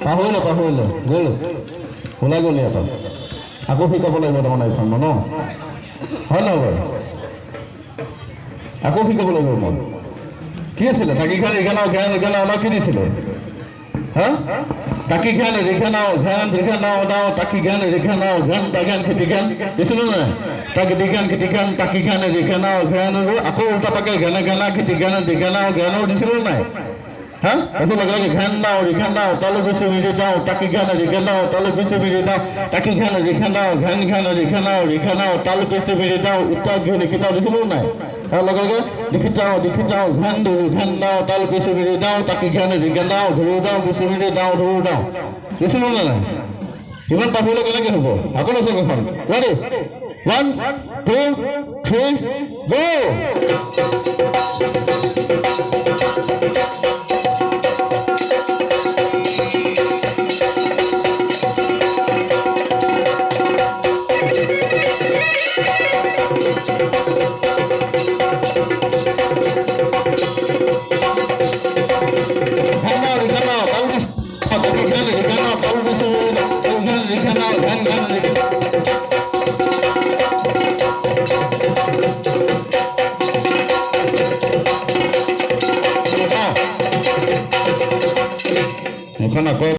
পাহৰিলে গ'ল ওলাই গ'ল ইয়াত আকৌ শিকাব লাগিব তাৰমানে এইখন ন হয় নহয় বাৰু আকৌ শিকাব লাগিব মই কি আছিলে তাকি খান ৰিখানাও ঘেন আমাক কি দিছিলে হা তাকি ঘেন ৰিখানাও দাও তাকি ঘেন ৰিখানাও ঘেন তাঘেন খেতি ঘেন দিছিলোঁ নাই তাকি দিঘেন খেতি ঘেন তাকি ঘেন ৰিখানাও ঘেন আকৌ উল্টা পাকে ঘেনে ঘেনা খেতি ঘেন দিঘেনাও ঘেনো দিছিলোঁ নাই হা তাৰপিছত লগে লগে ঘেন দাও ৰিখান দাও তালুক বেছি মিলি দাও তাকি ঘেন ৰিখান দাও তালুক বেছি মিলি দাও তাকি ঘেন ৰিখান দাও ঘেন ৰিখানাও তালুক বেছি মিলি দাও উত্তৰ ঘেন লিখিতাও দিছিলোঁ নাই আৰু লগে লগে লিখিতাও ঘেন দাও তালুক বেছি মিলি দাও তাকি ঘেন ৰিখান দাও ধৰু দাও বেছি মিলি দাও ধৰু দাও দিছিলোঁ নাই ইমান পাহৰিলে কেনেকৈ হ'ব আকৌ লৈছে এখন ৰেডি 1 2 3 go